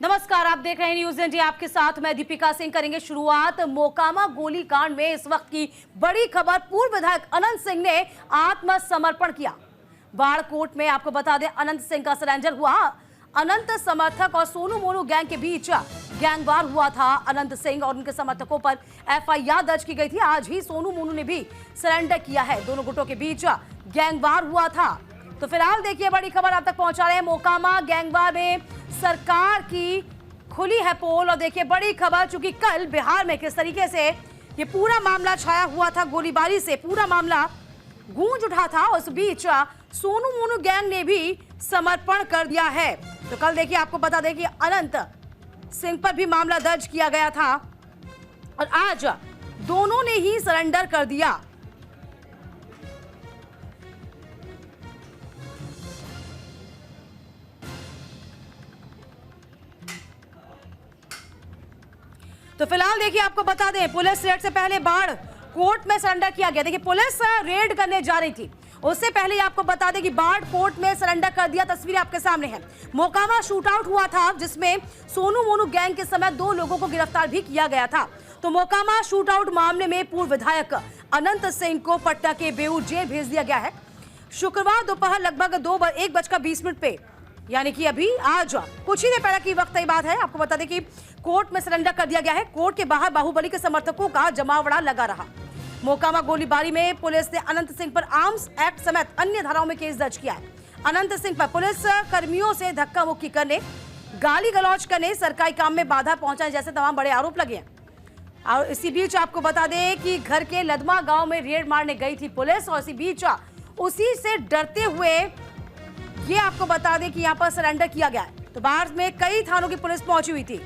नमस्कार, आप देख रहे हैं न्यूज इंडिया। आपके साथ मैं दीपिका सिंह। करेंगे शुरुआत मोकामा गोलीकांड में इस वक्त की बड़ी खबर। पूर्व विधायक अनंत सिंह ने आत्मसमर्पण किया। बाढ़ कोर्ट में आपको बता दें अनंत सिंह का सरेंडर हुआ। अनंत समर्थक और सोनू मोनू गैंग के बीच गैंगवार हुआ था। अनंत सिंह और उनके समर्थकों पर एफआईआर दर्ज की गई थी। आज ही सोनू मोनू ने भी सरेंडर किया है। दोनों गुटों के बीच गैंगवार हुआ था। तो फिलहाल देखिए बड़ी खबर आप तक पहुंचा रहे हैं। मोकामा गैंगवार में सरकार की खुली है पोल। और देखिए बड़ी खबर, चूंकि कल बिहार में किस तरीके से ये पूरा मामला छाया हुआ था, गोलीबारी से पूरा मामला गूंज उठा था, उस बीच सोनू मोनू गैंग ने भी समर्पण कर दिया है। तो कल देखिए आपको बता दें कि अनंत सिंह पर भी मामला दर्ज किया गया था और आज दोनों ने ही सरेंडर कर दिया। तो फिलहाल देखिए आपको बता दें पुलिस रेड से पहले बाढ़ कोर्ट में सरेंडर किया गया। देखिए पुलिस रेड करने जा रही थी, उससे पहले आपको बता दें कि बाढ़ कोर्ट में सरेंडर कर दिया। तस्वीरें आपके सामने हैं। मोकामा शूटआउट हुआ था जिसमें सोनू मोनू गैंग के समय 2 लोगों को गिरफ्तार भी किया गया था। तो मोकामा शूटआउट मामले में पूर्व विधायक अनंत सिंह को पटना के बेऊर जेल भेज दिया गया है। शुक्रवार दोपहर लगभग 1:20 पे, यानी कि अभी आज कुछ ही देर पहले की वक्त की बात है। आपको बता दें कि कोर्ट में सरेंडर कर दिया गया है। कोर्ट के बाहर बाहुबली के समर्थकों का जमावड़ा लगा रहा। मोकामा गोलीबारी में पुलिस ने अनंत सिंह पर आर्म्स एक्ट समेत अन्य धाराओं में केस दर्ज किया है। अनंत सिंह पर पुलिस कर्मियों से धक्का मुक्की करने, गाली गलौज करने, सरकारी काम में बाधा पहुंचाने जैसे तमाम बड़े आरोप लगे हैं। और इसी बीच आपको बता दें कि घर के लदमा गांव में रेड मारने गई थी पुलिस और इसी बीच उसी से डरते हुए ये आपको बता दें कि यहाँ पर सरेंडर किया गया है। तो बाहर में कई थानों की पुलिस पहुंची हुई थी।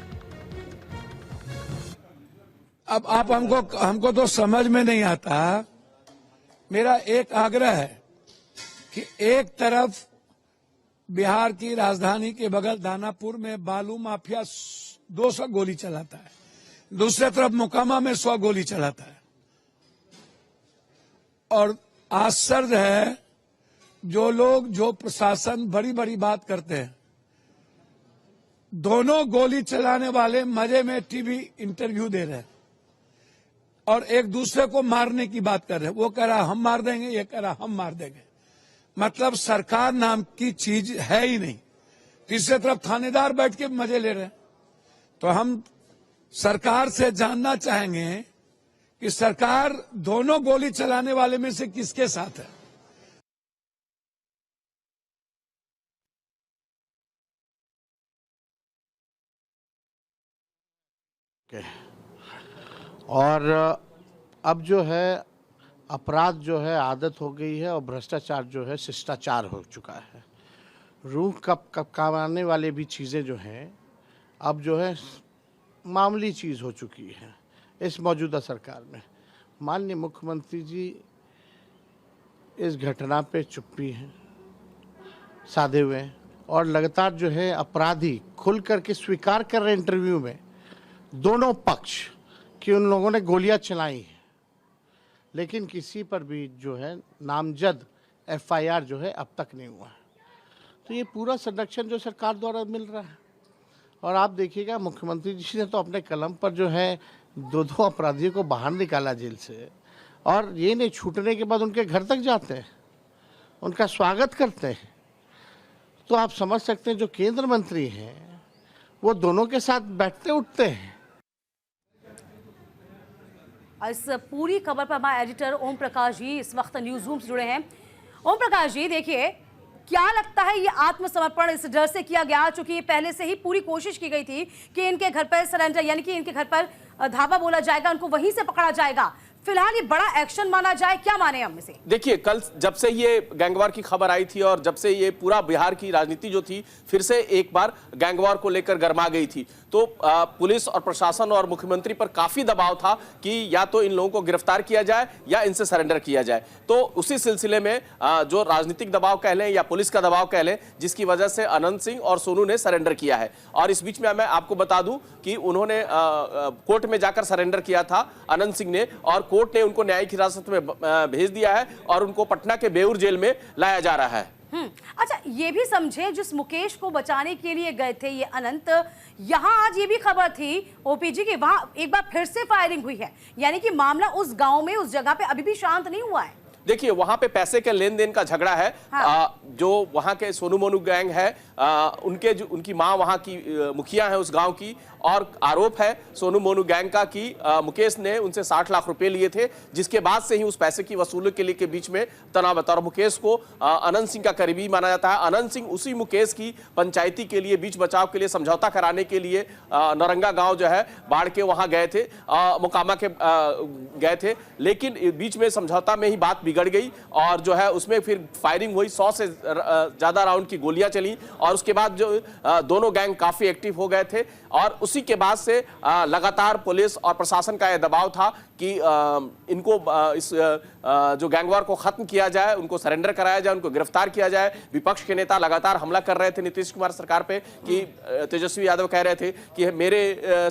अब आप हमको तो समझ में नहीं आता। मेरा एक आग्रह है कि एक तरफ बिहार की राजधानी के बगल दानापुर में बालू माफिया 200 गोली चलाता है, दूसरी तरफ मोकामा में 100 गोली चलाता है। और आश्चर्य है जो प्रशासन बड़ी बड़ी बात करते हैं, दोनों गोली चलाने वाले मजे में टीवी इंटरव्यू दे रहे हैं और एक दूसरे को मारने की बात कर रहे हैं। वो कह रहा हम मार देंगे, ये कह रहा हम मार देंगे। मतलब सरकार नाम की चीज है ही नहीं। तीसरी तरफ थानेदार बैठ के मजे ले रहे हैं। तो हम सरकार से जानना चाहेंगे कि सरकार दोनों गोली चलाने वाले में से किसके साथ है। और अब जो है अपराध जो है आदत हो गई है और भ्रष्टाचार जो है शिष्टाचार हो चुका है। रूह कप कमाने वाले भी चीज़ें जो हैं अब जो है मामूली चीज़ हो चुकी है इस मौजूदा सरकार में। माननीय मुख्यमंत्री जी इस घटना पे चुप्पी हैं, साधे हुए हैं और लगातार जो है अपराधी खुल करके स्वीकार कर रहे इंटरव्यू में दोनों पक्ष कि उन लोगों ने गोलियां चलाई हैं, लेकिन किसी पर भी जो है नामजद एफआईआर जो है अब तक नहीं हुआ है। तो ये पूरा संरक्षण जो सरकार द्वारा मिल रहा है। और आप देखिएगा मुख्यमंत्री जी ने तो अपने कलम पर जो है 2 अपराधियों को बाहर निकाला जेल से, और ये नहीं छूटने के बाद उनके घर तक जाते हैं, उनका स्वागत करते हैं। तो आप समझ सकते हैं जो केंद्र मंत्री हैं वो दोनों के साथ बैठते उठते हैं। इस पूरी खबर पर हमारे एडिटर ओम प्रकाश जी इस वक्त न्यूज रूम से जुड़े हैं। ओम प्रकाश जी, देखिए क्या लगता है ये आत्मसमर्पण इस डर से किया गया, चूंकि पहले से ही पूरी कोशिश की गई थी कि इनके घर पर सरेंडर, यानी कि इनके घर पर धावा बोला जाएगा, उनको वहीं से पकड़ा जाएगा। फिलहाल ये बड़ा एक्शन माना जाए, क्या माने हम इसे? देखिए कल जब से ये गैंगवार की खबर आई थी और जब से ये पूरा बिहार की राजनीति जो थी फिर से एक बार गैंगवार को लेकर गर्मा गई थी, तो पुलिस और प्रशासन और मुख्यमंत्री पर काफी दबाव था कि या तो इन लोगों को गिरफ्तार किया जाए या इनसे सरेंडर किया जाए। तो उसी सिलसिले में जो राजनीतिक दबाव कह लें या पुलिस का दबाव कह लें, जिसकी वजह से अनंत सिंह और सोनू ने सरेंडर किया है। और इस बीच में मैं आपको बता दूं कि उन्होंने कोर्ट में जाकर सरेंडर किया था अनंत सिंह ने, और कोर्ट ने उनको न्यायिक हिरासत में भेज दिया है और उनको पटना के बेऊर जेल में लाया जा रहा है। अच्छा, ये भी समझे जिस मुकेश को बचाने के लिए गए थे ये अनंत, यहाँ आज ये भी खबर थी ओपीजी की वहां एक बार फिर से फायरिंग हुई है, यानी कि मामला उस गांव में उस जगह पे अभी भी शांत नहीं हुआ है। देखिए वहां पे पैसे के लेन देन का झगड़ा है। हाँ। जो वहां के सोनू मोनू गैंग है, उनकी मां वहां की मुखिया है उस गांव की, और आरोप है सोनू मोनू गैंग का कि मुकेश ने उनसे 60 लाख रुपए लिए थे, जिसके बाद से ही उस पैसे की वसूली के लिए के बीच में तनाव है। और मुकेश को अनंत सिंह का करीबी माना जाता है। अनंत सिंह उसी मुकेश की पंचायती के लिए, बीच बचाव के लिए, समझौता कराने के लिए नौरंगा गांव जो है बाढ़ के वहां गए थे, मोकामा के गए थे, लेकिन बीच में समझौता में ही बात बिगड़ गई और जो है उसमें फिर फायरिंग हुई। 100 से ज्यादा राउंड की गोलियां चली और उसके बाद जो दोनों गैंग काफी एक्टिव हो गए थे और उसी के बाद से लगातार पुलिस और प्रशासन का यह दबाव था कि इनको इस जो गैंगवार को खत्म किया जाए, उनको सरेंडर कराया जाए, उनको गिरफ्तार किया जाए। विपक्ष के नेता लगातार हमला कर रहे थे नीतीश कुमार सरकार पे कि तेजस्वी यादव कह रहे थे कि मेरे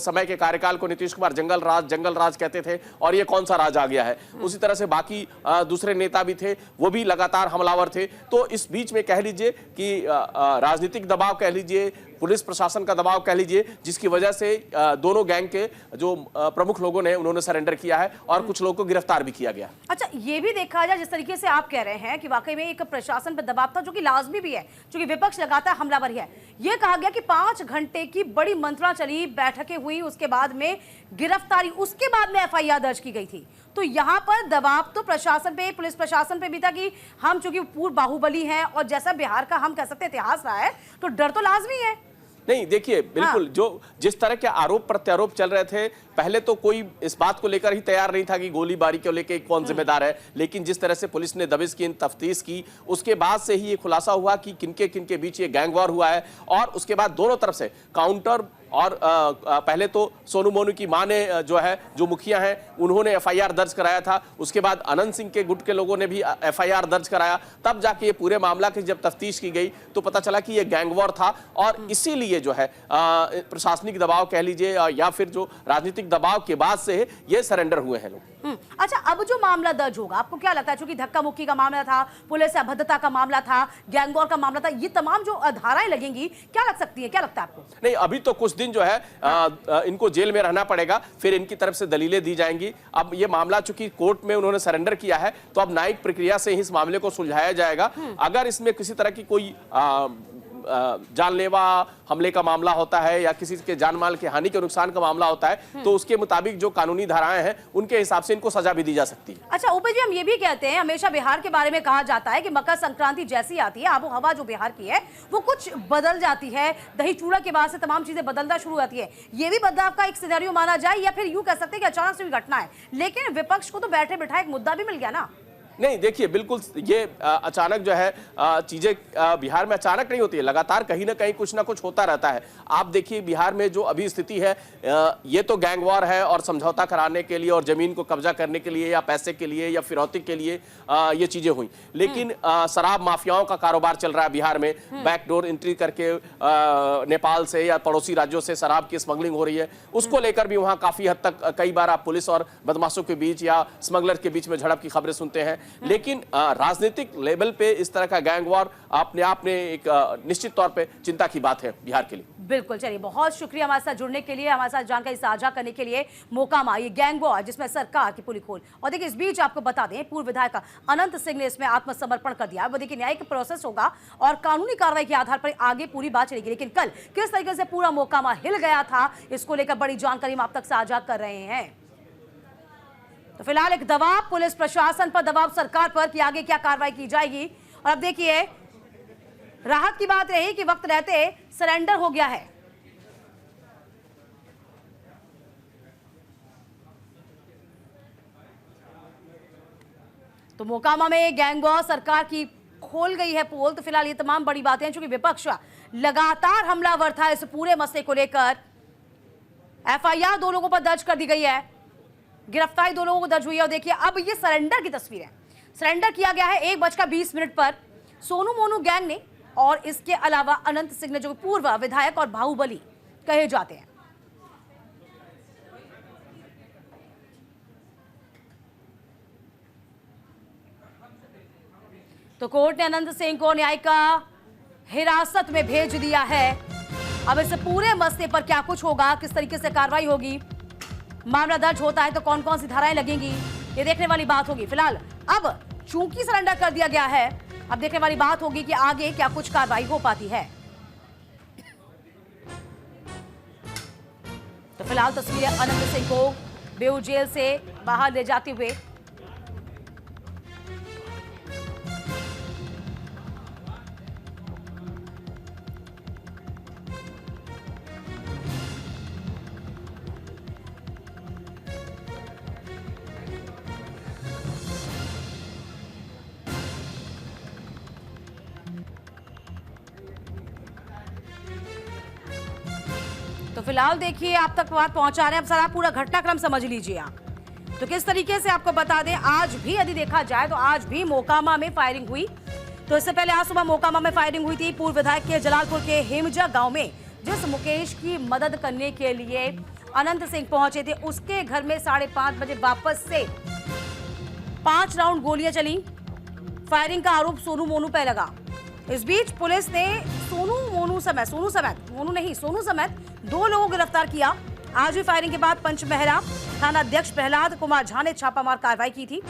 समय के कार्यकाल को नीतीश कुमार जंगल राज कहते थे और ये कौन सा राज आ गया है। उसी तरह से बाकी दूसरे नेता भी थे, वो भी लगातार हमलावर थे। तो इस बीच में कह लीजिए कि राजनीतिक दबाव कह लीजिए, पुलिस प्रशासन का दबाव कह लीजिए, जिसकी वजह से दोनों गैंग के जो प्रमुख लोगों ने उन्होंने सरेंडर किया है और कुछ लोगों को गिरफ्तार भी किया गया। अच्छा, ये भी देखा जाए जिस तरीके से आप कह रहे हैं कि वाकई में एक प्रशासन पर दबाव था, जो कि लाजमी भी है, क्योंकि विपक्ष लगातार हमलावर है। ये कहा गया कि 5 घंटे की बड़ी मंत्रणा चली, बैठकें हुई, उसके बाद में गिरफ्तारी, उसके बाद में एफआईआर दर्ज की गई थी। तो यहाँ पर दबाव तो प्रशासन पे, पुलिस प्रशासन पे भी था कि हम चूंकि पूर्व बाहुबली हैं और जैसा बिहार का हम कह सकते इतिहास रहा है, तो डर तो लाजमी है। नहीं, देखिए बिल्कुल। हाँ। जो जिस तरह के आरोप प्रत्यारोप चल रहे थे, पहले तो कोई इस बात को लेकर ही तैयार नहीं था कि गोलीबारी को लेकर कौन जिम्मेदार है, लेकिन जिस तरह से पुलिस ने दबिश की, तफ्तीश की, उसके बाद से ही ये खुलासा हुआ कि किनके किनके बीच ये गैंगवार हुआ है। और उसके बाद दोनों तरफ से काउंटर और पहले तो सोनू मोनू की मां ने जो है, जो मुखिया हैं, उन्होंने एफआईआर दर्ज कराया था। उसके बाद अनंत सिंह के गुट के लोगों ने भी एफआईआर दर्ज कराया। तब जाके ये पूरे मामला की जब तफ्तीश की गई तो पता चला कि ये गैंगवार था और इसीलिए जो है प्रशासनिक दबाव कह लीजिए या फिर जो राजनीतिक दबाव के बाद से ये सरेंडर हुए हैं लोग। अच्छा, अब जो मामला दर्ज होगा, आपको क्या लगता है, चूंकि धक्का मुक्की का मामला था, पुलिस अभद्रता का मामला था, गैंगवार का मामला था, ये तमाम जो धाराएं लगेंगी, क्या लग सकती है, क्या लगता है आपको? नहीं, अभी तो कुछ दिन जो है इनको जेल में रहना पड़ेगा, फिर इनकी तरफ से दलीलें दी जाएंगी। अब ये मामला चूंकि कोर्ट में उन्होंने सरेंडर किया है, तो अब न्यायिक प्रक्रिया से ही इस मामले को सुलझाया जाएगा। अगर इसमें किसी तरह की कोई जानलेवा हमले का मामला होता है या किसी के जान माल के हानि के नुकसान का मामला होता है, तो उसके मुताबिक जो कानूनी धाराएं हैं उनके हिसाब से इनको सजा भी दी जा सकती है। अच्छा ऊपर जी, हम ये भी कहते हैं, हमेशा बिहार के बारे में कहा जाता है कि मकर संक्रांति जैसी आती है, आबो हवा जो बिहार की है वो कुछ बदल जाती है, दही चूड़ा के बाद से तमाम चीजें बदलना शुरू होती है। ये भी बदलाव का एक सिनेरियो माना जाए या फिर यूं कह सकते हैं कि अचानक से घटना है, लेकिन विपक्ष को तो बैठे बिठाए एक मुद्दा भी मिल गया ना। नहीं, देखिए बिल्कुल ये अचानक जो है चीजें बिहार में अचानक नहीं होती है, लगातार कहीं ना कहीं कुछ ना कुछ होता रहता है। आप देखिए बिहार में जो अभी स्थिति है, ये तो गैंगवार है और समझौता कराने के लिए और जमीन को कब्जा करने के लिए या पैसे के लिए या फिरौती के लिए ये चीजें हुई, लेकिन शराब माफियाओं का कारोबार चल रहा है बिहार में। बैकडोर एंट्री करके नेपाल से या पड़ोसी राज्यों से शराब की स्मगलिंग हो रही है, उसको लेकर भी वहां काफी हद तक कई बार आप पुलिस और बदमाशों के बीच या स्मगलर के बीच में झड़प की खबरें सुनते हैं। लेकिन राजनीतिक लेवल पे इस तरह का गैंगवार अपने आप में एक निश्चित तौर पे चिंता की बात है बिहार के लिए। बिल्कुल, चलिए बहुत शुक्रिया हमारे साथ जुड़ने के लिए, हमारे साथ जानकारी साझा करने के लिए। मोकामा ये गैंगवार जिसमें सरकार की पुलिस खोल, और देखिए इस बीच आपको बता दें पूर्व विधायक अनंत सिंह ने इसमें आत्मसमर्पण कर दिया। वो देखिए न्यायिक प्रोसेस होगा और कानूनी कार्रवाई के आधार पर आगे पूरी बात चलेगी, लेकिन कल किस तरीके से पूरा मोकामा हिल गया था, इसको लेकर बड़ी जानकारी हम आप तक साझा कर रहे हैं। तो फिलहाल एक दबाव पुलिस प्रशासन पर, दबाव सरकार पर कि आगे क्या कार्रवाई की जाएगी। और अब देखिए राहत की बात रही कि वक्त रहते सरेंडर हो गया है। तो मोकामा में गैंगवार सरकार की खोल गई है पोल। तो फिलहाल ये तमाम बड़ी बातें हैं, चूंकि विपक्ष लगातार हमलावर था इस पूरे मसले को लेकर। एफआईआर 2 लोगों पर दर्ज कर दी गई है, गिरफ्तारी 2 लोगों को दर्ज हुई है। और देखिए अब ये सरेंडर की तस्वीर है, सरेंडर किया गया है 1:20 पर सोनू मोनू गैंग ने, और इसके अलावा अनंत सिंह ने, जो पूर्व विधायक और बाहुबली कहे जाते हैं। तो तो कोर्ट ने अनंत सिंह को न्यायिक हिरासत में भेज दिया है। अब इस पूरे मसले पर क्या कुछ होगा, किस तरीके से कार्रवाई होगी, मामला दर्ज होता है तो कौन कौन सी धाराएं लगेंगी, ये देखने वाली बात होगी। फिलहाल अब चूंकि सरेंडर कर दिया गया है, अब देखने वाली बात होगी कि आगे क्या कुछ कार्रवाई हो पाती है। तो फिलहाल तस्वीरें अनंत सिंह को बेऊ जेल से बाहर ले जाते हुए तो फिलहाल देखिए आप तक बात पहुंचा रहे हैं। अब सर आप पूरा घटनाक्रम समझ लीजिए आप। तो किस तरीके से आपको बता दें, आज भी यदि देखा जाए तो आज भी मोकामा में फायरिंग हुई। तो इससे पहले आज सुबह मोकामा में फायरिंग हुई थी। पूर्व विधायक के जलालपुर के हेमजा गांव में जिस मुकेश की मदद करने के लिए अनंत सिंह पहुंचे थे, उसके घर में 5:30 बजे वापस से 5 राउंड गोलियां चली। फायरिंग का आरोप सोनू मोनू पर लगा। इस बीच पुलिस ने सोनू समेत 2 लोगों को गिरफ्तार किया। आज भी फायरिंग के बाद पंचमहला थाना अध्यक्ष प्रहलाद कुमार झा ने छापामार कार्रवाई की थी।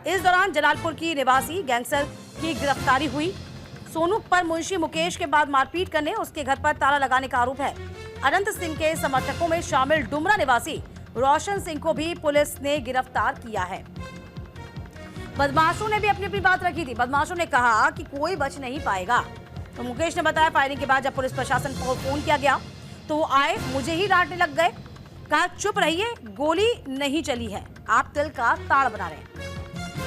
इस दौरान जलालपुर की निवासी गैंगस्टर की गिरफ्तारी हुई। सोनू पर मुंशी मुकेश के बाद मारपीट करने, उसके घर पर ताला लगाने का आरोप है। अनंत सिंह के समर्थकों में शामिल डुमरा निवासी रोशन सिंह को भी पुलिस ने गिरफ्तार किया है। बदमाशों ने भी अपनी बात रखी थी। बदमाशों ने कहा कि कोई बच नहीं पाएगा। तो मुकेश ने बताया, फायरिंग के बाद जब पुलिस प्रशासन को फोन किया गया तो वो आए, मुझे ही डांटने लग गए। कहा चुप रहिए, गोली नहीं चली है, आप दिल का ताड़ बना रहे हैं।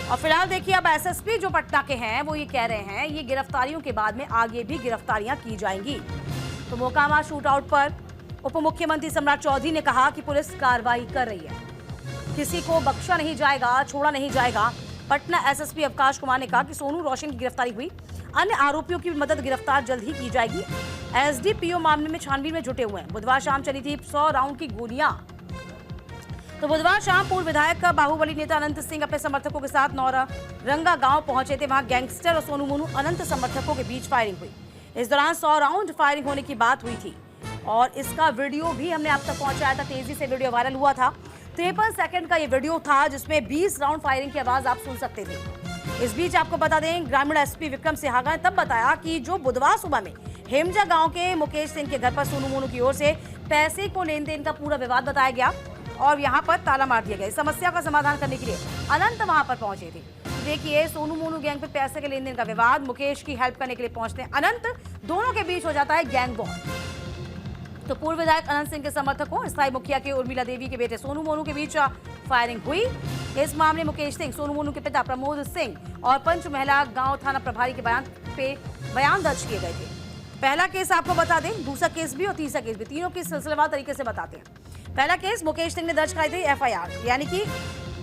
और फिलहाल देखिए अब एसएसपी जो पटना के हैं वो ये कह रहे हैं ये गिरफ्तारियों के बाद में आगे भी गिरफ्तारियां की जाएंगी। तो मोकामा शूटआउट पर उप मुख्यमंत्री सम्राट चौधरी ने कहा कि पुलिस कार्रवाई कर रही है, किसी को बख्शा नहीं जाएगा, छोड़ा नहीं जाएगा। पटना एसएसपी अवकाश कुमार ने कहा कि सोनू रोशन की गिरफ्तारी हुई, अन्य आरोपियों की मदद गिरफ्तार जल्द ही की जाएगी। एसडीपीओ मामले में छानबीन में जुटे हुए हैं। बुधवार शाम चली थी 100 राउंड की गोलियां। तो बुधवार शाम पूर्व विधायक का बाहुबली नेता अनंत सिंह अपने समर्थकों के साथ नौरंगा गांव पहुंचे थे। वहां गैंगस्टर और सोनू मोनू अनंत समर्थकों के बीच फायरिंग हुई। इस दौरान 100 राउंड फायरिंग होने की बात हुई थी और इसका वीडियो भी हमने आप तक पहुंचाया था। तेजी से वीडियो वायरल हुआ था। 53 सेकंड का ये वीडियो था जिसमें 20 राउंड फायरिंग की आवाज आप सुन सकते थे। इस बीच आपको बता दें, ग्रामीण एसपी विक्रम सिहागा ने तब बताया कि जो बुधवार सुबह में हेमजा गांव के मुकेश सिंह के घर पर सोनू मोनू की ओर से पैसे को लेन देन का पूरा विवाद बताया गया और यहां पर ताला मार दिया गया। इस समस्या का समाधान करने के लिए अनंत वहां पर पहुंचे थे। देखिए सोनू मोनू गैंग पे पैसे के लेन देन का विवाद, मुकेश की हेल्प करने के लिए पहुंचते हैं अनंत, दोनों के बीच हो जाता है गैंग वॉर। तो पूर्व विधायक अनंत सिंह के समर्थकों, स्थायी मुखिया के उर्मिला देवी के बेटे सोनू मोनू के बीच फायरिंग हुई। इस मामले मुकेश सिंह, सोनू मोनू के पिता प्रमोद सिंह और पंचमहला गांव थाना प्रभारी के बयान दर्ज किए गए थे। पहला केस आपको बता दें, दूसरा केस भी और तीसरा केस भी, तीनों केस सिलसिलेवार तरीके से बताते हैं। पहला केस मुकेश सिंह ने दर्ज कराई थी एफआईआर, यानी कि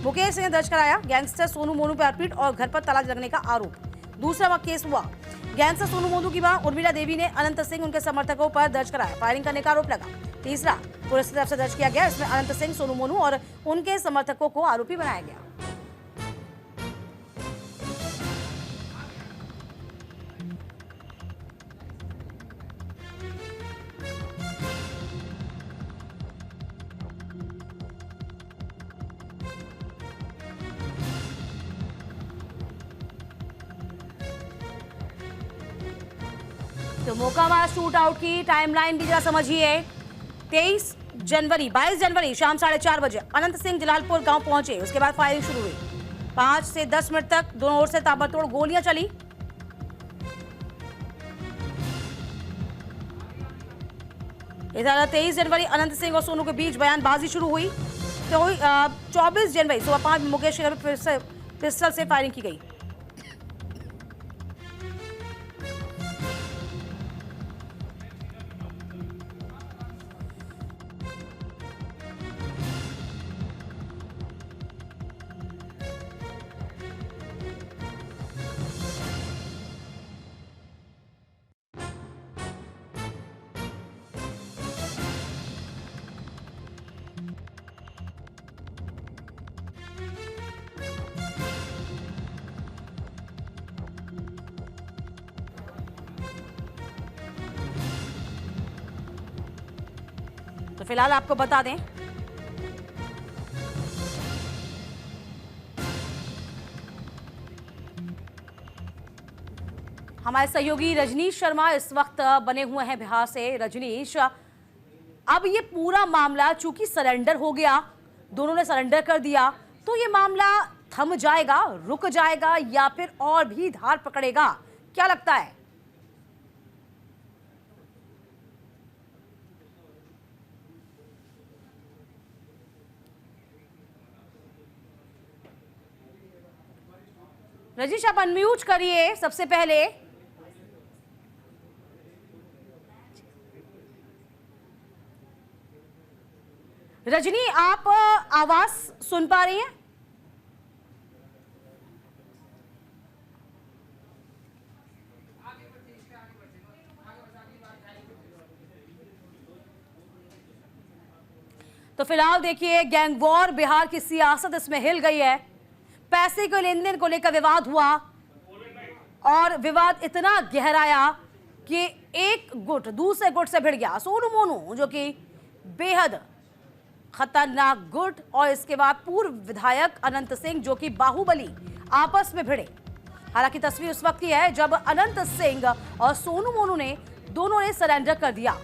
मुकेश सिंह ने दर्ज कराया गैंगस्टर सोनू मोनू पर मारपीट और घर पर ताला लगने का आरोप। दूसरा केस हुआ गैंगस्टर सोनू मोनू की मां उर्मिला देवी ने अनंत सिंह उनके समर्थकों पर दर्ज कराया, फायरिंग करने का आरोप लगा। तीसरा पुलिस की तरफ से दर्ज किया गया, इसमें अनंत सिंह, सोनू मोनू और उनके समर्थकों को आरोपी बनाया गया। तो मोकामा शूट आउट की टाइमलाइन भी जरा समझिए। 22 जनवरी शाम 4:30 बजे अनंत सिंह जलालपुर गांव पहुंचे। उसके बाद फायरिंग शुरू हुई। 5 से 10 मिनट तक दोनों ओर से ताबड़तोड़ गोलियां चली। इधर 23 जनवरी अनंत सिंह और सोनू के बीच बयानबाजी शुरू हुई। तो 24 जनवरी सुबह 5 मुकेश के घर पर पिस्टल से फायरिंग की गई। तो फिलहाल आपको बता दें हमारे सहयोगी रजनीश शर्मा इस वक्त बने हुए हैं बिहार से। रजनीश, अब ये पूरा मामला चूंकि सरेंडर हो गया, दोनों ने सरेंडर कर दिया, तो ये मामला थम जाएगा, रुक जाएगा या फिर और भी धार पकड़ेगा, क्या लगता है? रजनीश, आप अनम्यूट करिए सबसे पहले। रजनी, आप आवाज सुन पा रही हैं? तो फिलहाल देखिए, गैंग वॉर, बिहार की सियासत इसमें हिल गई है। पैसे के लेन देन को लेकर विवाद हुआ और विवाद इतना गहराया कि एक गुट दूसरे गुट से भिड़ गया। सोनू मोनू, जो कि बेहद खतरनाक गुट, और इसके बाद पूर्व विधायक अनंत सिंह, जो कि बाहुबली, आपस में भिड़े। हालांकि तस्वीर उस वक्त की है जब अनंत सिंह और सोनू मोनू ने दोनों ने सरेंडर कर दिया।